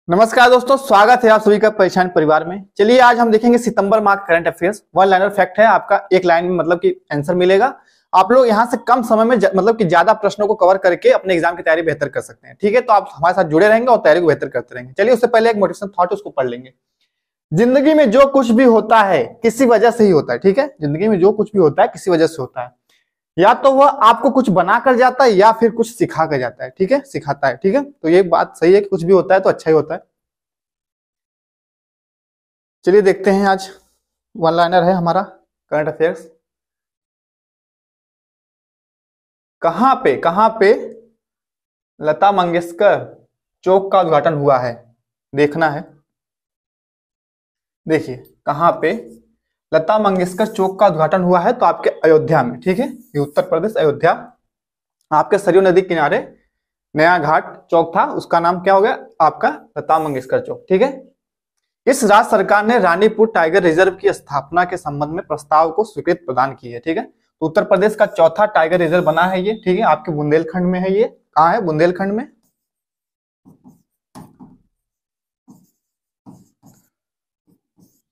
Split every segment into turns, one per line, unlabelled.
नमस्कार दोस्तों, स्वागत है आप सभी का परेशान परिवार में। चलिए आज हम देखेंगे सितंबर माह current affairs. One liner fact है, आपका एक लाइन में मतलब कि आंसर मिलेगा। आप लोग यहां से कम समय में मतलब कि ज्यादा प्रश्नों को कवर करके अपने एग्जाम की तैयारी बेहतर कर सकते हैं। ठीक है, तो आप हमारे साथ जुड़े रहेंगे और तैयारी को बेहतर करते रहेंगे। चलिए उससे पहले एक मोटिवेशन थॉट उसको पढ़ लेंगे। जिंदगी में जो कुछ भी होता है किसी वजह से ही होता है। ठीक है, जिंदगी में जो कुछ भी होता है किसी वजह से होता है। या तो वह आपको कुछ बना कर जाता है या फिर कुछ सिखा कर जाता है। ठीक है, सिखाता है। ठीक है, तो ये बात सही है कि कुछ भी होता है तो अच्छा ही होता है। चलिए देखते हैं, आज वन लाइनर है हमारा करंट अफेयर्स। कहां पे लता मंगेशकर चौक का उद्घाटन हुआ है, देखना है। देखिए कहां पे लता मंगेशकर चौक का उद्घाटन हुआ है, तो आपके अयोध्या में। ठीक है, ये उत्तर प्रदेश अयोध्या, आपके सरयू नदी किनारे नया घाट चौक था, उसका नाम क्या हो गया आपका लता मंगेशकर चौक। ठीक है, इस राज्य सरकार ने रानीपुर टाइगर रिजर्व की स्थापना के संबंध में प्रस्ताव को स्वीकृति प्रदान की है। ठीक है, तो उत्तर प्रदेश का चौथा टाइगर रिजर्व बना है ये। ठीक है, आपके बुंदेलखंड में है ये। कहाँ है? बुंदेलखंड में।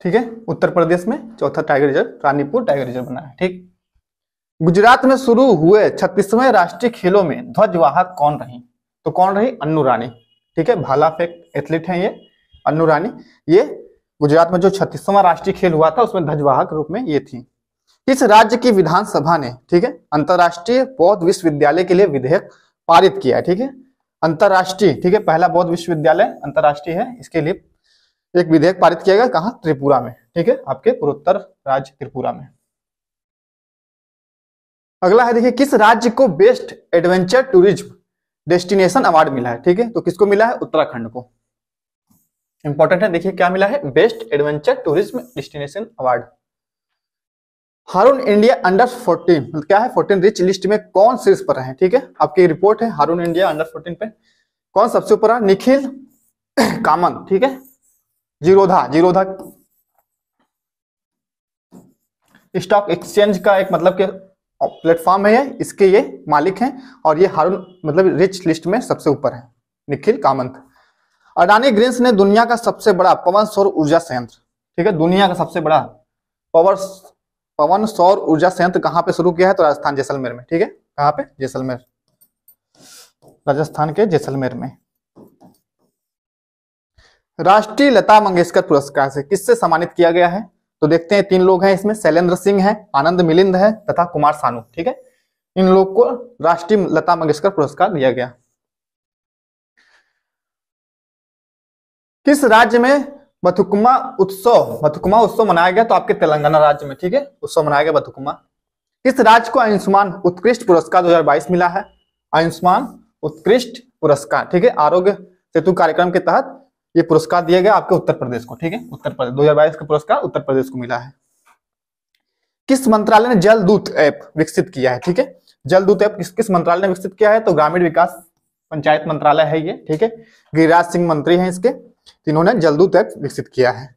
ठीक है, उत्तर प्रदेश में चौथा tiger reserve Ranipur tiger reserve बना है। ठीक, गुजरात में शुरू हुए 36वें राष्ट्रीय खेलों में ध्वजवाहक कौन रही? तो कौन रही? अन्नू रानी। ठीक है, भाला फेंक एथलीट है ये अन्नू रानी। ये गुजरात में जो 36वां राष्ट्रीय खेल हुआ था उसमें ध्वजवाहक रूप में ये थी। किस राज्य की विधानसभा ने, ठीक है, अंतरराष्ट्रीय बौद्ध विश्वविद्यालय के लिए विधेयक पारित किया है? ठीक है, अंतरराष्ट्रीय, ठीक है, पहला बौद्ध विश्वविद्यालय अंतरराष्ट्रीय है, इसके लिए एक विधेयक पारित किया गया। कहां? त्रिपुरा में। ठीक है, आपके पूर्वोत्तर राज्य त्रिपुरा में। अगला है, देखिए किस राज्य को best adventure tourism destination award मिला है? ठीक है, तो किसको मिला है? उत्तराखंड को। इंपॉर्टेंट है, देखिए क्या मिला है? Best adventure tourism destination award. Hurun India under 14 मतलब क्या है? 14 रिच लिस्ट में कौन शीर्ष पर है? ठीक है, आपकी रिपोर्ट है हारून इंडिया अंडर 14 पे कौन सबसे ऊपर है? निखिल कामत। ठीक है, जीरोधा स्टॉक एक्सचेंज का एक मतलब के प्लेटफॉर्म है ये, इसके ये मालिक हैं और ये हारून मतलब रिच लिस्ट में सबसे ऊपर है निखिल कामत। अडानी ग्रीन्स ने दुनिया का सबसे बड़ा पवन सौर ऊर्जा संयंत्र, ठीक है, दुनिया का सबसे बड़ा पवन सौर ऊर्जा संयंत्र कहां पे शुरू किया है? तो राजस्थान जैसलमेर में। ठीक है, कहां पे? जैसलमेर, राजस्थान के जैसलमेर में। राष्ट्रीय लता मंगेशकर पुरस्कार से किससे सम्मानित किया गया है? तो देखते हैं, तीन लोग हैं इसमें, शैलेंद्र सिंह है, आनंद मिलिंद है तथा कुमार सानू। ठीक है, इन लोग को राष्ट्रीय लता मंगेशकर पुरस्कार दिया गया। किस राज्य में बथुकम्मा उत्सव मनाया गया? तो आपके तेलंगाना राज्य में। ठीक है, उत्सव मनाया गया बथुकम्मा। किस राज्य को आयुष्मान उत्कृष्ट पुरस्कार 2022 मिला है? आयुष्मान उत्कृष्ट पुरस्कार, ठीक है, आरोग्य सेतु कार्यक्रम के तहत ये पुरस्कार दिया गया आपके उत्तर प्रदेश को। ठीक है, उत्तर प्रदेश 2022 का पुरस्कार उत्तर प्रदेश को मिला है। किस मंत्रालय ने जल दूत ऐप विकसित किया है? ठीक है, जल दूत ऐप किस मंत्रालय ने विकसित किया है? तो ग्रामीण विकास पंचायत मंत्रालय है ये। ठीक है, गिरिराज सिंह मंत्री हैं इसके, इन्होंने जलदूत ऐप विकसित किया है।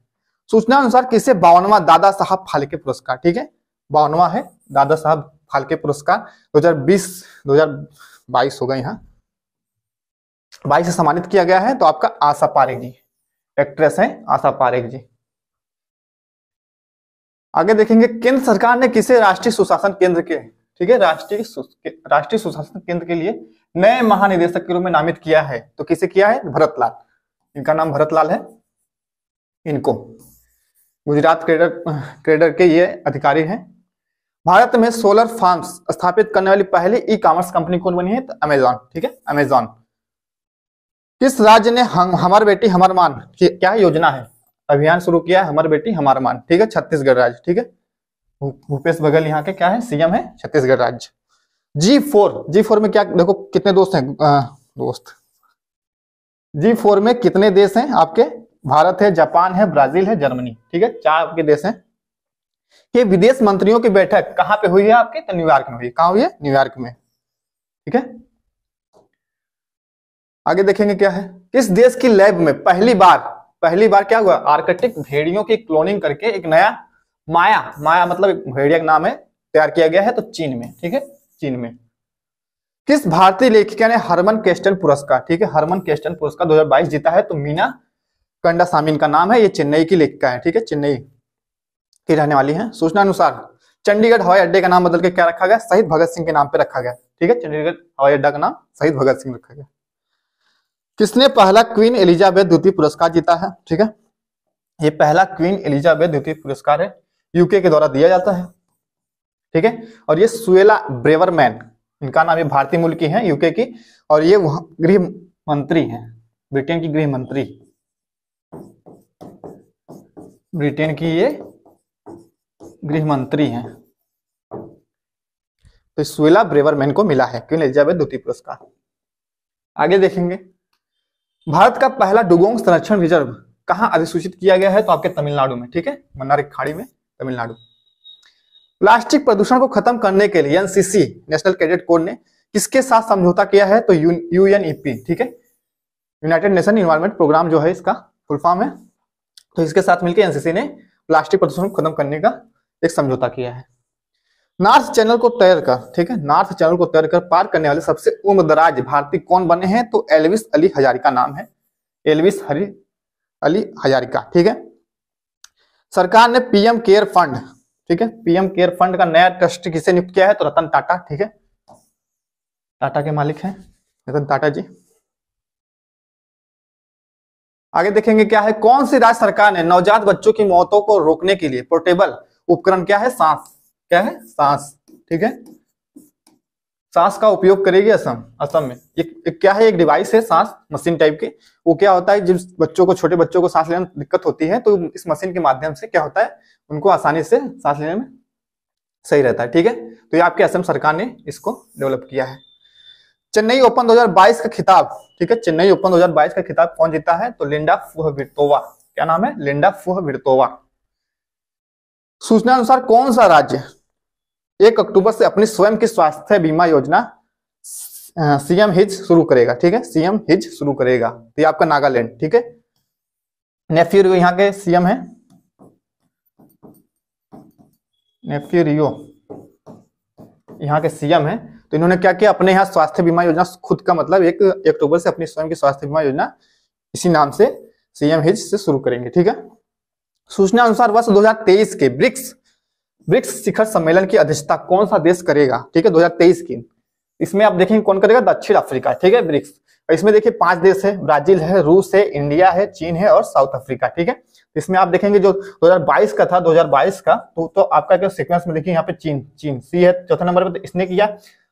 सूचना अनुसार किसे 52वां दादा साहब फाल्के पुरस्कार, ठीक है, 52वां है दादा साहब फाल्के पुरस्कार 2022 होगा, यहाँ 22 से सम्मानित किया गया है। तो आपका आशा पारेख जी, एक्ट्रेस है आशा पारेख जी। आगे देखेंगे, केंद्र सरकार ने किसे राष्ट्रीय सुशासन केंद्र के, ठीक है, राष्ट्रीय सुशासन केंद्र के लिए नए महानिदेशक के रूप में नामित किया है? तो किसे किया है? भरत लाल, इनका नाम भरत लाल है। इनको गुजरात क्रेडर के ये अधिकारी हैं। भारत में सोलर फार्म्स स्थापित करने वाली पहली ई कॉमर्स कंपनी कौन बनी है? तो अमेजॉन। ठीक है, अमेजॉन। किस राज्य ने हमार बेटी हमार मान की क्या योजना है, अभियान शुरू किया है? हमार बेटी हमार मान। ठीक है, छत्तीसगढ़ राज्य। ठीक है, भूपेश बघेल यहाँ के क्या है? सीएम है छत्तीसगढ़ राज्य। G4 में क्या, देखो कितने दोस्त हैं दोस्त, G4 में कितने देश हैं आपके? भारत है, जापान है, ब्राजील है, जर्मनी। ठीक है, 4 आपके देश हैं। ये विदेश मंत्रियों की बैठक कहां पे हुई है आपके? तो न्यूयॉर्क में हुई। कहां हुई है? न्यूयॉर्क में। ठीक है, आगे देखेंगे क्या है, किस देश की लैब में पहली बार क्या हुआ? आर्कटिक भेड़ियों की क्लोनिंग करके एक नया माया मतलब भेड़िया का नाम है, तैयार किया गया है। तो चीन में। ठीक है, चीन में। किस भारतीय लेखिका ने हरमन केस्टन पुरस्कार, ठीक है, हरमन केस्टन पुरस्कार 2022 जीता है? तो मीना कंडासामी इनका नाम है, ये चेन्नई की लेखिका है, ठीक है, चेन्नई की रहने वाली है। सूचना अनुसार चंडीगढ़ हवाई अड्डे का नाम बदल के क्या रखा गया, शहीद भगत सिंह के नाम पे रखा गया, ठीक है, चंडीगढ़ हवाई अड्डा का नाम शहीद भगत सिंह रखा गया। किसने पहला क्वीन एलिजाबेथ द्वितीय पुरस्कार जीता है, ठीक है, ये पहला क्वीन एलिजाबेथ द्वितीय पुरस्कार है, यूके के द्वारा दिया जाता है, ठीक है। और ये सुएला ब्रेवरमैन, इनका नाम, ये भारतीय मूल की है, यूके की, और ये गृह मंत्री हैं, ब्रिटेन की गृह मंत्री, ब्रिटेन की ये गृह मंत्री हैं। तो सुएला ब्रेवरमैन को मिला है क्वीन एलिजाबेथ द्वितीय पुरस्कार। आगे देखेंगे, भारत का पहला डुगोंग संरक्षण रिजर्व कहां अधिसूचित किया गया है, तो आपके तमिलनाडु में, ठीक है, मन्नार की खाड़ी में, तमिलनाडु। प्लास्टिक प्रदूषण को खत्म करने के लिए एनसीसी नेशनल कैडेट कोर ने किसके साथ समझौता किया है, तो यूएनईपी, ठीक है, यूनाइटेड नेशन इन्वायरमेंट प्रोग्राम जो है इसका फुल फॉर्म है, तो इसके साथ मिलकर एनसीसी ने प्लास्टिक प्रदूषण को खत्म करने का एक समझौता किया है। नॉर्थ चैनल को तैर कर, ठीक है, नॉर्थ चैनल को तैर कर पार करने वाले सबसे उम्रदराज भारतीय कौन बने हैं, तो एल्विस अली हजारिका नाम है, एल्विस अली हजारिका, ठीक है। सरकार ने पीएम केयर फंड, ठीक है, पीएम केयर फंड का नया ट्रस्टी किसे नियुक्त किया है, तो रतन टाटा, ठीक है, टाटा के मालिक हैं रतन टाटा जी। आगे देखेंगे क्या है, कौन सी राज्य सरकार ने नवजात बच्चों की मौतों को रोकने के लिए पोर्टेबल उपकरण क्या है, सांस, क्या है, सांस, ठीक है, सांस का उपयोग करेगी असम में। एक क्या है, एक डिवाइस है सांस मशीन टाइप की, वो क्या होता है, जिस बच्चों को, छोटे बच्चों को सांस लेने में दिक्कत होती है, तो इस मशीन के माध्यम से क्या होता है, उनको आसानी से सांस लेने में सही रहता है, ठीक है। तो ये आपके असम सरकार ने इसको डेवलप किया है। चेन्नई ओपन 2022 का खिताब, ठीक है, चेन्नई ओपन 2022 का खिताब कौन जीता है, तो लिंडा फुहविर्तोवा, क्या नाम है, लिंडा फुहविर्तोवा। सूचना अनुसार कौन सा राज्य 1 अक्टूबर से अपनी स्वयं की स्वास्थ्य बीमा योजना सीएम हिज शुरू करेगा, ठीक है, सीएम हिज शुरू करेगा, तो ये आपका नागालैंड, ठीक है। नेफ्यू रियो यहाँ के सीएम है, नेफ्यू रियो यहाँ के सीएम है, तो इन्होंने क्या किया, अपने यहाँ स्वास्थ्य बीमा योजना खुद का, मतलब 1 अक्टूबर से अपनी स्वयं की स्वास्थ्य बीमा योजना इसी नाम से सीएम हिज से शुरू करेंगे, ठीक है। सूचना अनुसार वर्ष 2023 के ब्रिक्स शिखर सम्मेलन की अध्यक्षता कौन सा देश करेगा, ठीक है, 2023 की, इसमें आप देखेंगे कौन करेगा, दक्षिण अफ्रीका, ठीक है, ब्रिक्स। इसमें देखिए 5 देश है, ब्राजील है, रूस है, इंडिया है, चीन है और साउथ अफ्रीका, ठीक है। इसमें आप देखेंगे जो 2022 का था, 2022 का, तो आपका क्या सीक्वेंस में देखिए यहाँ पे चीन सी है, चौथे नंबर पे इसने किया,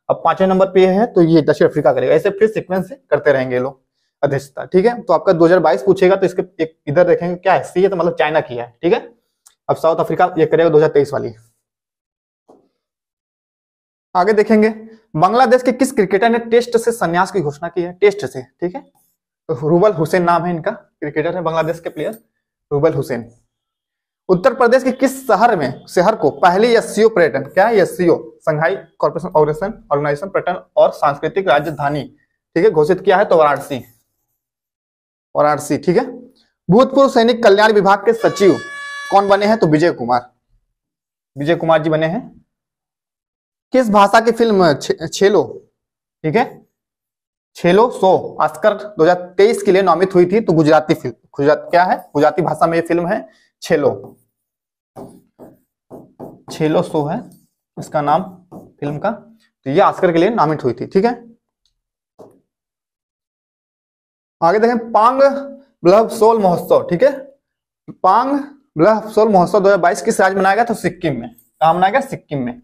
अब 5वें नंबर पे है, तो ये दक्षिण अफ्रीका करेगा, ऐसे फिर सीक्वेंस से करते रहेंगे लोग अध्यक्षता, ठीक है। तो आपका 2022 पूछेगा तो इसके एक इधर देखेंगे क्या है, सी है, तो मतलब चाइना किया है, ठीक है। अब साउथ अफ्रीका ये करेगा 2023 वाली। आगे देखेंगे, बांग्लादेश के किस क्रिकेटर ने टेस्ट से संन्यास की घोषणा की है, टेस्ट से, ठीक है, तो रुबल हुसैन नाम है इनका, क्रिकेटर है बांग्लादेश के प्लेयर रुबल हुसैन। उत्तर प्रदेश के किस शहर को पहले एससीओ पर्यटन, क्या है एससीओ, संघाई कॉर्पोरेशन ऑर्गेनाइजेशन पर्यटन और सांस्कृतिक राजधानी, ठीक है, घोषित किया है, तो वाराणसी, ठीक है। भूतपूर्व सैनिक कल्याण विभाग के सचिव कौन बने हैं, तो विजय कुमार जी बने हैं। किस भाषा की फिल्म छेलो, ठीक है, छेलो शो ऑस्कर 2023 के लिए नामित हुई थी, तो गुजराती फिल्म, क्या है, गुजराती भाषा में ये फिल्म है छेलो शो है इसका नाम फिल्म का, तो ये ऑस्कर के लिए नामित हुई थी, ठीक है। आगे देखें, पांग ब्लहसोल महोत्सव, ठीक है, पांग ब्लहसोल महोत्सव 2022 किस राज्य में मनाया गया, तो सिक्किम में, कहां मनाया गया, सिक्किम में।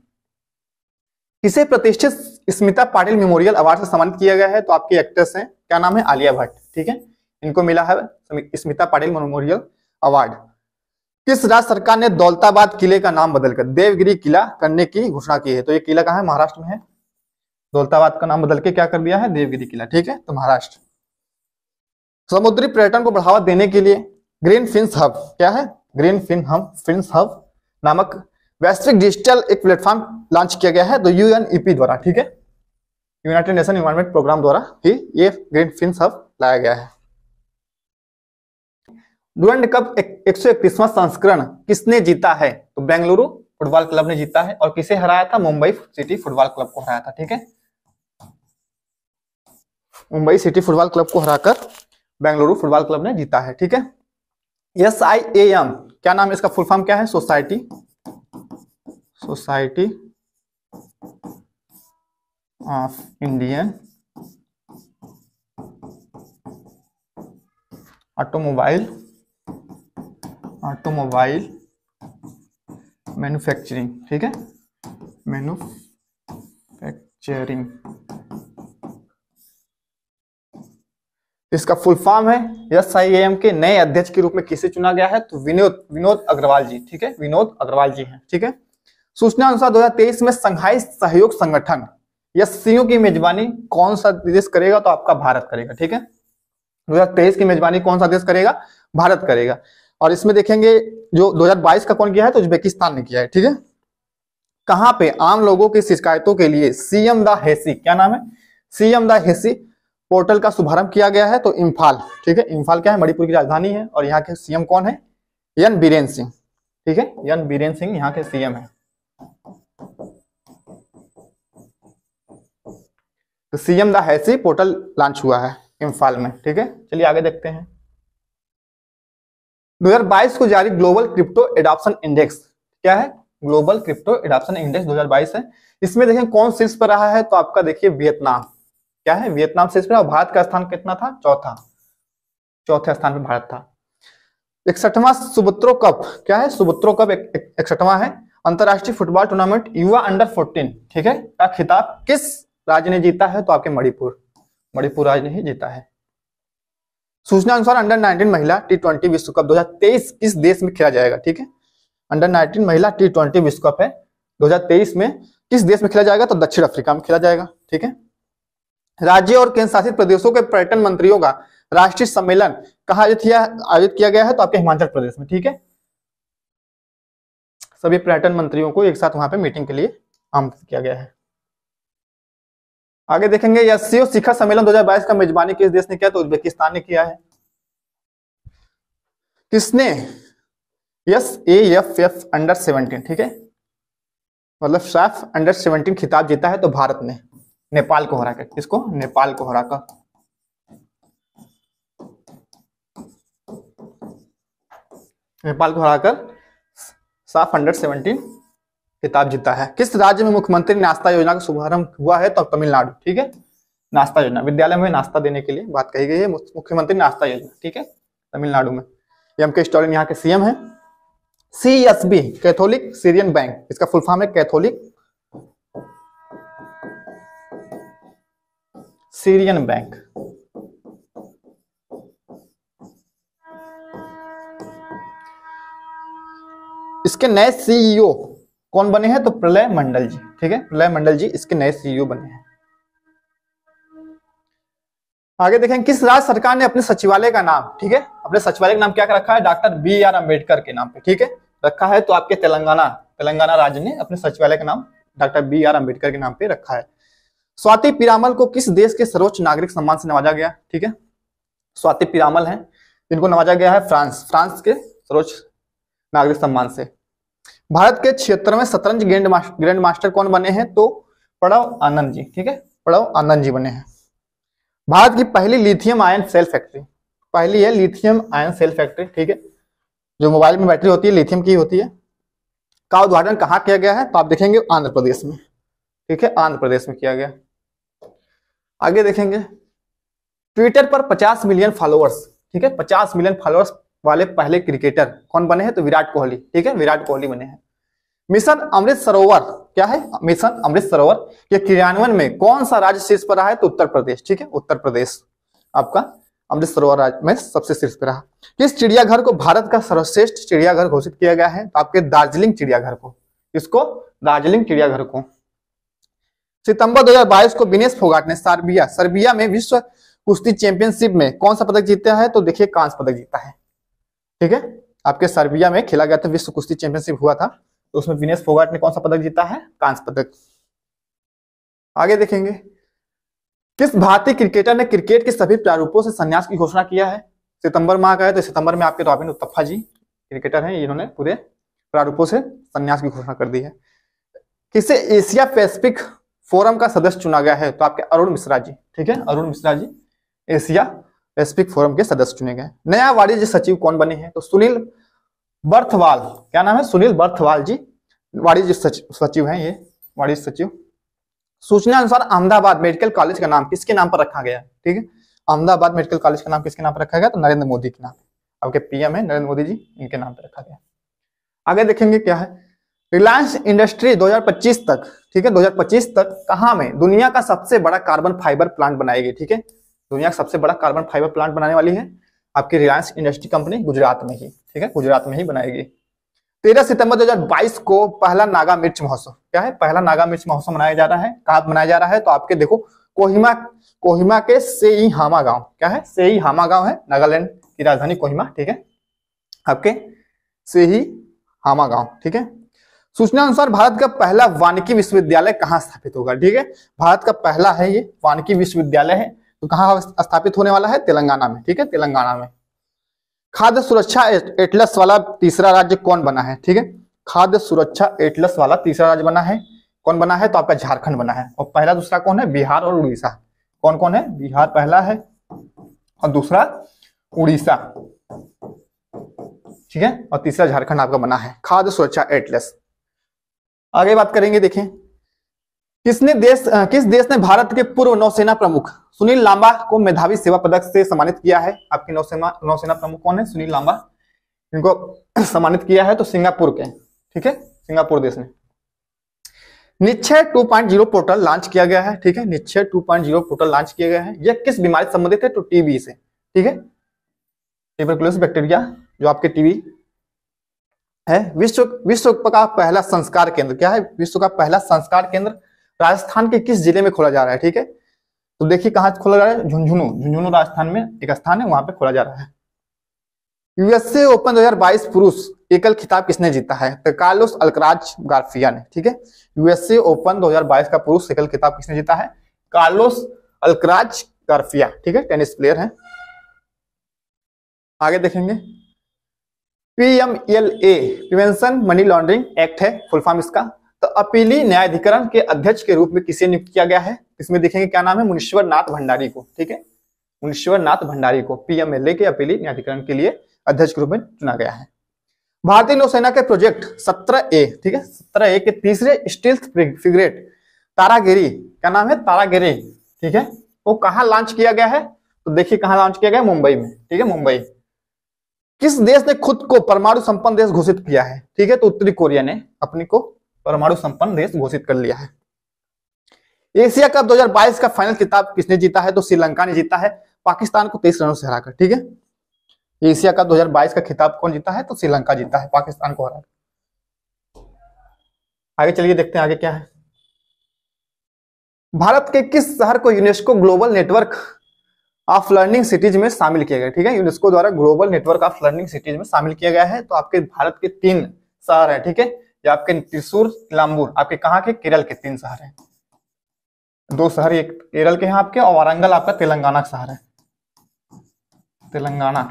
किसे प्रतिष्ठित स्मिता पाटिल मेमोरियल अवार्ड से सम्मानित किया गया है, तो आपकी एक्ट्रेस हैं, क्या नाम है, आलिया भट्ट, ठीक है, इनको मिला है स्मिता पाटिल मेमोरियल अवार्ड। किस राज्य सरकार ने दौलताबाद किले का नाम बदलकर देवगिरी किला करने की घोषणा की है, तो ये किला कहां है, महाराष्ट्र में है, दौलताबाद का नाम बदल के क्या कर दिया है, देवगिरी किला, ठीक है, तो महाराष्ट्र। समुद्री पर्यटन को बढ़ावा देने के लिए ग्रीन फिन्स हब, क्या है, ग्रीन फिन्स हब नामक वैश्विक डिजिटल एक प्लेटफॉर्म लॉन्च किया गया है, तो यूएनईपी द्वारा, ठीक है, यूनाइटेड नेशन इन्वायरमेंट प्रोग्राम द्वारा ही ये ग्रीन फिन्स हब लाया गया है। डुरंड कप 131वां संस्करण किसने जीता है, तो बेंगलुरु फुटबॉल क्लब ने जीता है, और किसे हराया था, मुंबई सिटी फुटबॉल क्लब को हराया था, ठीक है, मुंबई सिटी फुटबॉल क्लब को हराकर बेंगलुरु फुटबॉल क्लब ने जीता है, ठीक है। SIAM क्या नाम है इसका? फुल फॉर्म क्या है? Society of Indian automobile manufacturing, ठीक है, मैन्युफैक्चरिंग, इसका फुल फॉर्म है। SIAM के नए अध्यक्ष के रूप में किसे चुना गया है? तो विनोद अग्रवाल जी, ठीक है, विनोद अग्रवाल जी हैं, ठीक है। सूचना अनुसार 2023 में संघाई सहयोग संगठन SCO की मेजबानी कौन सा देश करेगा? तो आपका भारत करेगा, ठीक है। 2023 की मेजबानी कौन सा देश करेगा? भारत करेगा। और इसमें देखेंगे जो 2022 का कौन किया है? तो उज्बेकिस्तान ने किया है, ठीक है। कहां पे आम लोगों की शिकायतों के लिए CM द हेसी, क्या नाम है? CM द हेसी पोर्टल का शुभारंभ किया गया है? तो इम्फाल, ठीक है। इम्फाल क्या है? मणिपुर की राजधानी है। और यहाँ के CM कौन है? एन बीरेन सिंह, ठीक है, एन बीरेन सिंह यहाँ के CM है। तो CM द हैसी पोर्टल लॉन्च हुआ है इम्फाल में, ठीक है। चलिए आगे देखते हैं। 2022 को जारी ग्लोबल क्रिप्टो एडॉप्शन इंडेक्स क्या है? ग्लोबल क्रिप्टो एडॉप्शन इंडेक्स 2022 है। इसमें देखें कौन शीर्ष पर रहा है? तो आपका देखिए वियतनाम, क्या है? वियतनाम शीर्ष पर। भारत का स्थान कितना था? चौथे स्थान पर भारत था। 61वां सुब्रतो कप, क्या है? सुब्रतो कप 61वां है। अंतरराष्ट्रीय फुटबॉल टूर्नामेंट युवा अंडर 14, ठीक है, का खिताब किस राज्य ने जीता है? तो आपके मणिपुर राज्य ने ही जीता है। सूचना अनुसार अंडर 19 महिला T20 विश्व कप 2023 किस देश में खेला जाएगा? ठीक है, अंडर 19 महिला T20 विश्व कप है 2023 में किस देश में खेला जाएगा? तो दक्षिण अफ्रीका में खेला जाएगा, ठीक है। राज्य और केंद्र शासित प्रदेशों के पर्यटन मंत्रियों का राष्ट्रीय सम्मेलन कहाँ आयोजित किया गया है? तो आपके हिमाचल प्रदेश में, ठीक है। सभी पर्यटन मंत्रियों को एक साथ वहां पे मीटिंग के लिए आमंत्रित किया गया है। आगे देखेंगे SCO शिखर सम्मेलन 2022 का मेजबानी किस देश ने किया? तो उज्बेकिस्तान ने किया है। किसने SAFF अंडर 17, ठीक है, मतलब SAF अंडर 17 खिताब जीता है? तो भारत ने नेपाल को हराकर। किसको? नेपाल को हराकर। नेपाल को हराकर SAF अंडर 17 खिताब जीता है। किस राज्य में मुख्यमंत्री नाश्ता योजना का शुभारंभ हुआ है? तो तमिलनाडु, ठीक है। नाश्ता योजना, विद्यालय में नाश्ता देने के लिए बात कही गई है, मुख्यमंत्री नाश्ता योजना, ठीक है, तमिलनाडु में। MK स्टालिन यहाँ के CM है। CSB कैथोलिक सीरियन बैंक, इसका फुल फॉर्म है कैथोलिक सीरियन बैंक। इसके नए CEO कौन बने हैं? तो प्रलय मंडल जी, ठीक है, प्रलय मंडल जी इसके नए CEO बने हैं। आगे देखें किस राज्य सरकार ने अपने सचिवालय का नाम, ठीक है, अपने सचिवालय का नाम क्या रखा है? डॉक्टर BR अम्बेडकर के नाम पे, ठीक है, रखा है। तो आपके तेलंगाना राज्य ने अपने सचिवालय का नाम डॉक्टर BR अम्बेडकर के नाम पे रखा है। स्वाति पीरामल को किस देश के सर्वोच्च नागरिक सम्मान से नवाजा गया? ठीक है, स्वाति पीरामल है, इनको नवाजा गया है फ्रांस के सर्वोच्च नागरिक सम्मान से। भारत के 76वें शतरंज ग्रैंड मास्टर कौन बने हैं? तो प्रणव आनंद जी, ठीक है, प्रणव आनंद जी बने हैं। भारत की पहली लिथियम आयन सेल फैक्ट्री, पहली है लिथियम आयन सेल फैक्ट्री, ठीक है, जो मोबाइल में बैटरी होती है लिथियम की होती है, का उद्घाटन कहाँ किया गया है? तो आप देखेंगे आंध्र प्रदेश में, ठीक है, आंध्र प्रदेश में किया गया। आगे देखेंगे ट्विटर पर 50 मिलियन फॉलोअर्स, ठीक है, 50 मिलियन फॉलोअर्स वाले पहले क्रिकेटर कौन बने हैं? तो विराट कोहली, ठीक है, विराट कोहली बने हैं। मिशन अमृत सरोवर क्या है? मिशन अमृत सरोवर के क्रियान्वयन में कौन सा राज्य शीर्ष पर रहा है? तो उत्तर प्रदेश, ठीक है, उत्तर प्रदेश आपका अमृत सरोवर राज्य में सबसे शीर्ष पर रहा। किस चिड़ियाघर को भारत का सर्वश्रेष्ठ चिड़ियाघर घोषित किया गया है? तो आपके दार्जिलिंग चिड़ियाघर को। इसको? दार्जिलिंग चिड़ियाघर को। सितंबर 2022 को विनेश फोगाट ने सर्बिया में विश्व कुश्ती चैंपियनशिप में कौन सा पदक जीता है? तो देखिए कांस्य पदक जीता है, ठीक है, आपके सर्बिया में खेला गया था, विश्व कुश्ती चैंपियनशिप हुआ था, तो उसमें विनेश फोगाट ने कौन सा पदक जीता है? कांस्य पदक। आगे देखेंगे किस भारतीय क्रिकेटर ने क्रिकेट के सभी प्रारूपों से संन्यास की घोषणा किया है? सितंबर माह का है, तो सितंबर में आपके रॉबिन उथप्पा जी क्रिकेटर हैं, इन्होंने पूरे प्रारूपों से संन्यास की घोषणा कर दी है। किसे एशिया पैसिफिक फोरम का सदस्य चुना गया है? तो आपके अरुण मिश्रा जी, ठीक है, Arun Mishra ji Asia Pacific forum के सदस्य चुने गए। नया वाणिज्य सचिव कौन बने हैं? तो सुनील बर्थवाल, क्या नाम है? सुनील बर्थवाल जी वाणिज्य सचिव हैं, ये वाणिज्य सचिव। सूचना अनुसार अहमदाबाद मेडिकल कॉलेज का नाम किसके नाम पर रखा गया? ठीक है, अहमदाबाद मेडिकल कॉलेज का नाम किसके नाम पर रखा गया? तो नरेंद्र मोदी के नाम, आपके पीएम है नरेंद्र मोदी जी, इनके नाम पर रखा गया। आगे देखेंगे क्या है, रिलायंस इंडस्ट्री 2025 तक, ठीक है, 2025 तक कहां में दुनिया का सबसे बड़ा कार्बन फाइबर प्लांट बनाएगी? ठीक है, दुनिया का सबसे बड़ा कार्बन फाइबर प्लांट बनाने वाली है आपकी रिलायंस इंडस्ट्री कंपनी, गुजरात में ही, ठीक है, गुजरात में ही बनाएगी। 13 सितंबर 2022 को पहला नागा मिर्च महोत्सव, क्या है? पहला नागा मिर्च महोत्सव मनाया जा रहा है। कहाँ मनाया जा रहा है? तो आपके देखो कोहिमा के सेईहामा गांव, क्या है? सेईहामा गांव है, नागालैंड की राजधानी कोहिमा, ठीक है, आपके सेईहामा गांव, ठीक है। सूचना अनुसार भारत का पहला वानिकी विश्वविद्यालय कहाँ स्थापित होगा? ठीक है, भारत का पहला है ये वानिकी विश्वविद्यालय है, तो कहाँ स्थापित होने वाला है? तेलंगाना में, ठीक है, तेलंगाना में। खाद्य सुरक्षा एटलस वाला तीसरा राज्य कौन बना है? ठीक है, खाद्य सुरक्षा एटलस वाला तीसरा राज्य बना है, कौन बना है? तो आपका झारखंड बना है। और पहला दूसरा कौन है? बिहार और उड़ीसा। कौन कौन है? बिहार पहला है और दूसरा उड़ीसा, ठीक है, और तीसरा झारखंड आपका बना है खाद्य सुरक्षा एटलस। आगे बात करेंगे, देखें किस देश ने भारत के पूर्व नौसेना प्रमुख सुनील लांबा को मेधावी सेवा पदक से सम्मानित किया है? आपके नौसेना प्रमुख कौन है? सुनील लांबा, इनको सम्मानित किया है तो सिंगापुर के, ठीक है, सिंगापुर देश ने। निश्चय 2.0 पोर्टल लॉन्च किया गया है, ठीक है, निश्चय 2.0 पोर्टल लॉन्च किया गया है। यह किस बीमारी से संबंधित है? तो टीबी से, ठीक है, ट्यूबरकुलोसिस बैक्टीरिया जो आपके टीबी है। विश्व का पहला संस्कार केंद्र, क्या है? विश्व का पहला संस्कार केंद्र राजस्थान के किस जिले में खोला जा रहा है? ठीक है, तो देखिए कहां खोला जा रहा है? झुंझुनू राजस्थान में एक स्थान है, वहां पे खोला जा रहा है। यूएसए ओपन 2022 पुरुष एकल खिताब किसने जीता है? तो कार्लोस अल्कराज गार्सिया ने, ठीक है, यूएसए ओपन 2022 का पुरुष एकल खिताब किसने जीता है? कार्लोस अल्कराज गार्सिया, ठीक है, टेनिस प्लेयर है। आगे देखेंगे PMLA prevention money laundering act है फुल फॉर्म इसका। तो अपीली न्यायाधिकरण के अध्यक्ष के रूप में किसे नियुक्त किया गया है? इसमें देखेंगे क्या नाम है? मुनीश्वर नाथ भंडारी को, ठीक है, मुनीश्वर नाथ भंडारी को PMLA के अपीली न्यायाधिकरण के लिए अध्यक्ष के रूप में चुना गया है। भारतीय नौसेना के प्रोजेक्ट 17A, ठीक है, 17A के तीसरे स्टील्थ फ्रिगेट तारागिरी, क्या नाम है? तारागिरी, ठीक है, वो कहां लॉन्च किया गया है? तो देखिए कहां लॉन्च किया गया? मुंबई में, ठीक है, मुंबई। किस देश ने खुद को परमाणु संपन्न देश घोषित किया है? ठीक है, तो उत्तरी कोरिया ने अपने को परमाणु संपन्न देश घोषित कर लिया है। एशिया कप 2022 का फाइनल खिताब किसने जीता है? तो श्रीलंका ने जीता है पाकिस्तान को 23 रनों से हराकर, ठीक है। एशिया कप 2022 का खिताब कौन जीता है? तो श्रीलंका जीता है पाकिस्तान को हराकर। आगे चलिए देखते हैं आगे क्या है। भारत के किस शहर को UNESCO global network of learning cities में शामिल किया गया? ठीक है, यूनेस्को द्वारा global network of learning cities में शामिल किया गया है। तो आपके भारत के 3 शहर है, ठीक है, ये आपके त्रिशूर, निलाम्बूर, आपके कहाँ के? केरल के 3 शहर हैं। 2 शहर एक केरल के हैं आपके, और वारंगल आपका तेलंगाना का शहर है, तेलंगाना,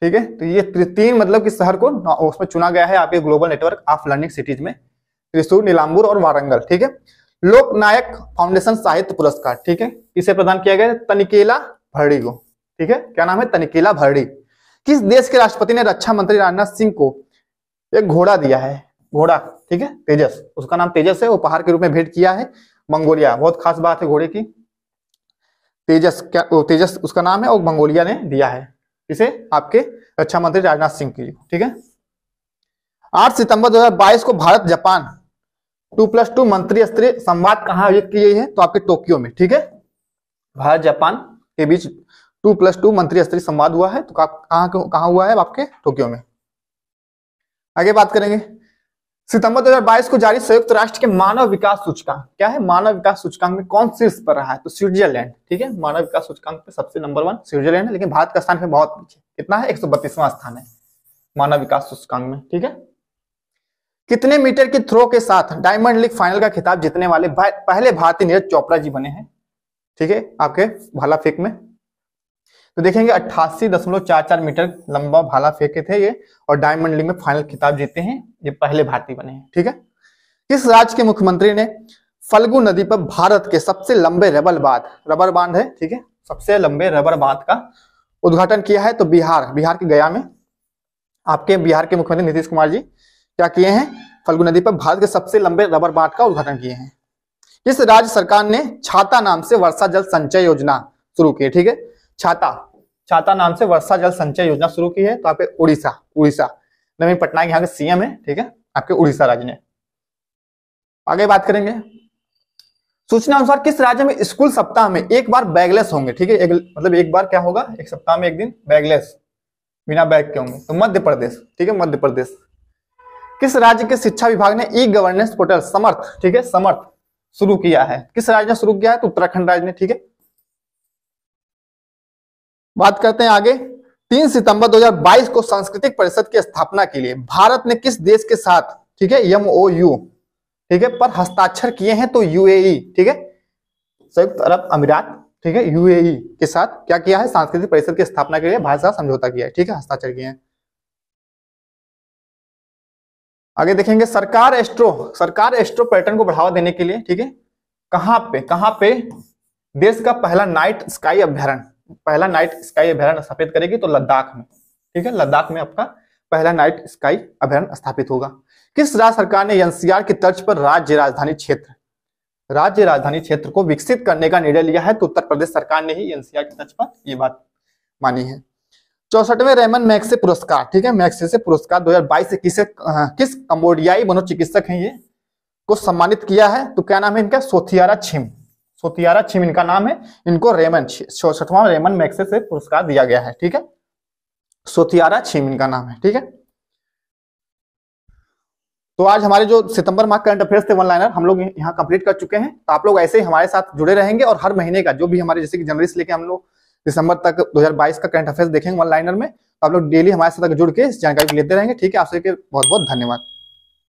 ठीक है। तो ये 3 मतलब कि शहर को उसमें चुना गया है आपके global network of learning cities में, त्रिशूर, निलाम्बूर और वारंगल, ठीक है। लोकनायक फाउंडेशन साहित्य पुरस्कार, ठीक है, किसे प्रदान किया गया? तनिकेला भरड़ी को, ठीक है, क्या नाम है? तनिकेला भरड़ी। किस देश के राष्ट्रपति ने रक्षा मंत्री राजनाथ सिंह को एक घोड़ा दिया है? घोड़ा, ठीक है, तेजस, उसका नाम तेजस है, उपहार के रूप में भेंट किया है मंगोलिया। बहुत खास बात है घोड़े की, तेजस, क्या तेजस उसका नाम है, और मंगोलिया ने दिया है इसे आपके रक्षा मंत्री राजनाथ सिंह के लिए, ठीक है। 8 सितंबर 2022 को भारत जापान 2+2 मंत्री स्तरीय संवाद कहां आयोजित की गई है? तो आपके टोक्यो में, ठीक है, भारत जापान के बीच 2+2 मंत्री स्तरीय संवाद हुआ है। तो कहां हुआ है? आपके टोक्यो में। आगे बात करेंगे, सितंबर 2022 को जारी संयुक्त राष्ट्र के मानव विकास सूचकांक, क्या है? मानव विकास सूचकांक में कौन शीर्ष पर रहा है? तो स्विट्जरलैंड, ठीक है, मानव विकास सूचकांक पे सबसे नंबर 1 स्विट्जरलैंड है, लेकिन भारत का स्थान है बहुत पीछे, कितना है? 132वां स्थान है मानव विकास सूचकांक में, ठीक है। कितने मीटर की थ्रो के साथ डायमंड लीग फाइनल का खिताब जीतने वाले पहले भारतीय नीरज चोपड़ा जी बने हैं? ठीक है, आपके भाला फेंक में। तो देखेंगे 88.44 मीटर लंबा भाला फेंके थे ये, और डायमंड लीग में फाइनल खिताब जीते हैं, ये पहले भारतीय बने हैं, ठीक है। किस राज्य के मुख्यमंत्री ने फल्गु नदी पर भारत के सबसे लंबे रबर बांध है, ठीक है, सबसे लंबे रबर बांध का उद्घाटन किया है? तो बिहार के गया में आपके बिहार के मुख्यमंत्री नीतीश कुमार जी क्या किए हैं? फल्गु नदी पर भारत के सबसे लंबे रबर बांध का उद्घाटन किए हैं। किस राज्य सरकार ने छाता नाम से वर्षा जल संचय योजना शुरू की है? ठीक है, छाता नाम से वर्षा जल संचय योजना शुरू की है। तो आपके उड़ीसा नवीन पटनायक यहाँ के सीएम है। ठीक है, आपके उड़ीसा राज्य ने। आगे बात करेंगे, सूचना अनुसार किस राज्य में स्कूल सप्ताह में एक बार बैगलेस होंगे? ठीक है, मतलब एक बार क्या होगा, एक सप्ताह में एक दिन बैगलेस, बिना बैग के होंगे। तो मध्य प्रदेश। ठीक है, मध्य प्रदेश। किस राज्य के शिक्षा विभाग ने ई गवर्नेंस पोर्टल समर्थ, ठीक है, समर्थ शुरू किया है? किस राज्य ने शुरू किया है? तो उत्तराखंड राज्य ने। ठीक है, बात करते हैं आगे। 3 सितंबर 2022 को सांस्कृतिक परिषद की स्थापना के लिए भारत ने किस देश के साथ, ठीक है, MOU, ठीक है, पर हस्ताक्षर किए हैं? तो UAE, ठीक है, संयुक्त अरब अमीरात, ठीक है, UAE के साथ क्या किया है? सांस्कृतिक परिषद की स्थापना के लिए भारत के साथ समझौता किया है। ठीक है, हस्ताक्षर किए हैं। आगे देखेंगे, सरकार एस्ट्रो पर्यटन को बढ़ावा देने के लिए, ठीक है, कहां पे देश का पहला नाइट स्काई अभ्यारण्य स्थापित करेगी? तो लद्दाख में। ठीक है, लद्दाख में आपका पहला नाइट स्काई अभ्यारण्य स्थापित होगा। किस राज्य सरकार ने NCR की तर्ज पर राज्य राजधानी क्षेत्र को विकसित करने का निर्णय लिया है? तो उत्तर प्रदेश सरकार ने ही NCR की तर्ज पर यह बात मानी है। 64वें रेमन मैग्सेसे पुरस्कार, ठीक है, मैग्सेसे पुरस्कार 2022 से किस कंबोडियाई मनोचिकित्सक हैं ये को सम्मानित किया है? तो क्या नाम है इनका? सोथियारा छिम इनका नाम है। इनको 64वां रेमन मैग्सेसे पुरस्कार दिया गया है। ठीक है, सोथियारा छिम इनका नाम है। ठीक है, तो आज हमारे जो सितंबर माह करंट अफेयर्स थे 1 लाइनर हम लोग यहाँ कंप्लीट कर चुके हैं। तो आप लोग ऐसे ही हमारे साथ जुड़े रहेंगे और हर महीने का जो भी हमारे, जैसे कि जनवरी से लेकर हम लोग दिसंबर तक 2022 का करंट अफेयर्स देखेंगे 1 लाइनर में। तो आप लोग डेली हमारे साथ जुड़ के इस जानकारी को लेते रहेंगे। ठीक है, आप सबके बहुत बहुत धन्यवाद।